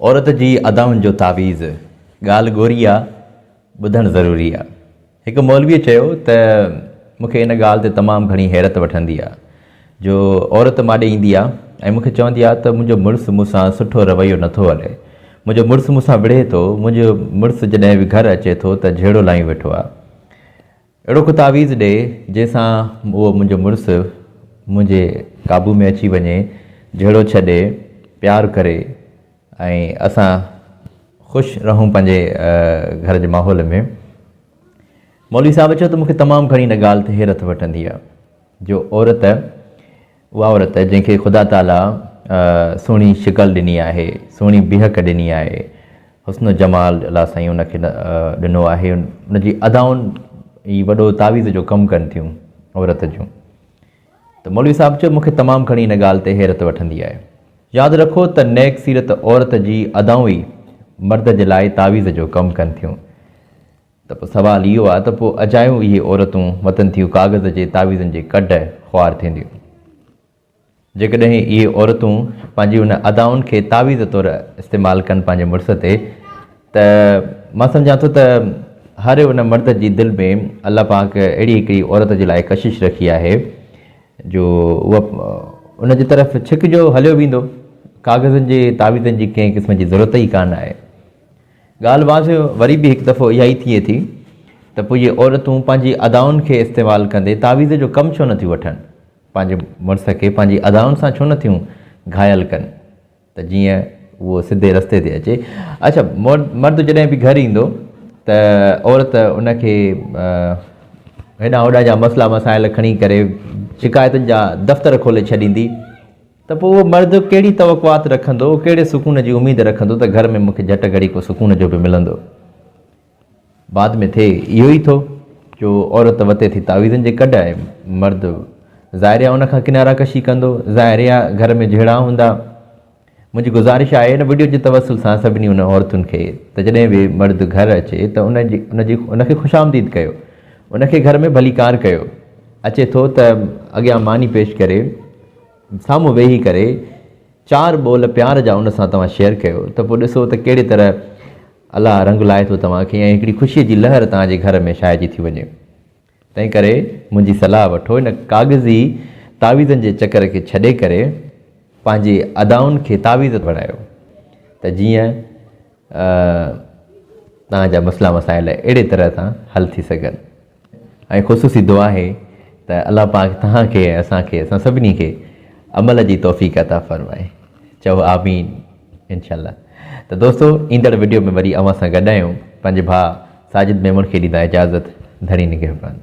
औरत जी अदाउनि जो तावीज़ ॻाल्हि गोरी आहे, ॿुधणु ज़रूरी आहे। हिकु मौलवीअ चयो त मूंखे इन ॻाल्हि ते तमामु घणी हैरत वठंदी आहे जो औरत माॾे ईंदी आहे ऐं मूंखे चवंदी आहे त मुंहिंजो मुड़ुसु मूंसां सुठो रवैयो नथो हले, मुंहिंजो मुड़ुसु मूंसां विढ़े थो, मुंहिंजो मुड़ुसु जॾहिं बि घरु अचे थो त झेड़ो लाइ वेठो आहे। अहिड़ो को तावीज़ ॾे जंहिंसां उहो मुंहिंजो मुड़ुसु मुंहिंजे क़ाबू में अची वञे, झेड़ो छॾे, प्यारु करे ऐं असां ख़ुशि रहूं पंहिंजे घर जे माहौल में। मौलवी साहिबु चयो त मूंखे तमामु घणी हिन ॻाल्हि ते हैरत वठंदी आहे जो औरत, उहा औरत जंहिंखे ख़ुदा ताला सुहिणी शिकल ॾिनी आहे, सुहिणी बिहक ॾिनी आहे, हुस्न जमाल अला साईं उनखे ॾिनो आहे, उनजी अदाउनि ई वॾो तावीज़ जो कमु कनि थियूं औरत जूं। त मौलवी साहिबु चयो मूंखे तमामु घणी हिन ॻाल्हि ते हैरत वठंदी आहे। यादि रखो त नेक सीरत औरत जी अदाऊं ई मर्द जे लाइ तावीज़ जो कमु कनि थियूं। त पोइ सुवालु इहो आहे त पोइ अजायूं इहे औरतूं वतन थियूं काग़ज़ जे तावीज़नि जे कढ ख़्वार थींदियूं। जेकॾहिं इहे औरतूं पंहिंजी उन अदाउनि खे तावीज़ तौरु इस्तेमालु कनि पंहिंजे मुड़ुस ते, त मां सम्झां थो त हर उन मर्द जी दिलि में अलाह पाक अहिड़ी हिकिड़ी औरत जे लाइ कशिश रखी आहे जो उहा उन जी तरफ़ छिकिजो हलियो वेंदो। काग़ज़नि जे तावीज़नि जी कंहिं क़िस्म जी ज़रूरत ई कान आहे। ॻाल्हि वाज़ वरी बि हिकु दफ़ो इहा ई थिए थी त पोइ इहे औरतूं पंहिंजी अदाउनि खे इस्तेमालु कंदे तावीज़ जो कमु छो नथियूं वठनि, पंहिंजे मुड़ुस खे पंहिंजी अदाउनि सां छो नथियूं घायल कनि त जीअं उहो सिधे रस्ते ते अचे। अच्छा, मर्द जॾहिं बि घरु ईंदो त औरत उनखे हेॾां होॾां जा मसइला मसाइल खणी करे शिकायतुनि जा दफ़्तर खोले छॾींदी, त पोइ उहो मर्द कहिड़ी तवक़ुआत रखंदो, कहिड़े सुकून जी उमेदु रखंदो त घर में मूंखे झटि घड़ी को सुकून जो बि मिलंदो। बाद में थिए इहो ई थो जो औरत वते थी तावीज़नि जे कढ आहे, मर्द ज़ाहिर आहे उनखां किनारा कशी कंदो, ज़ाहिर आहे घर में झेड़ा हूंदा। मुंहिंजी गुज़ारिश आहे इन वीडियो जे तवसुल सां सभिनी उन औरतुनि खे त जॾहिं बि मर्द घरु अचे त उनखे ख़ुशामदीद कयो, उनखे घर में भलीकार कयो। अचे थो त अॻियां मानी पेश करे, साम्हूं वेही करे 4 ॿोल प्यार जा उन सां तव्हां शेयर कयो त पोइ ॾिसो त कहिड़े तरह अलाह रंग लाहे थो तव्हांखे ऐं हिकिड़ी ख़ुशीअ जी लहर तव्हांजे घर में छाइजी थी वञे। तंहिं करे मुंहिंजी सलाह वठो, इन काग़ज़ी तावीज़नि जे चकर खे छॾे करे पंहिंजे अदाउनि खे तावीज़ बणायो त जीअं तव्हांजा मसइला मसाइल अहिड़े तरह सां हल थी सघनि। ऐं ख़ुशूसी दुआ आहे त अलाह पाक तव्हांखे ऐं असांखे, असां सभिनी खे अमल जी तौफ़ीक़ अता फ़रमाए। चओ आमीन इंशाअल्लाह। त दोस्तो, ईंदड़ वीडियो में वरी अवां सां गॾु आहियूं। पंहिंजे भाउ साजिद मेमून खे ॾींदा इजाज़त। धणी निगहबान।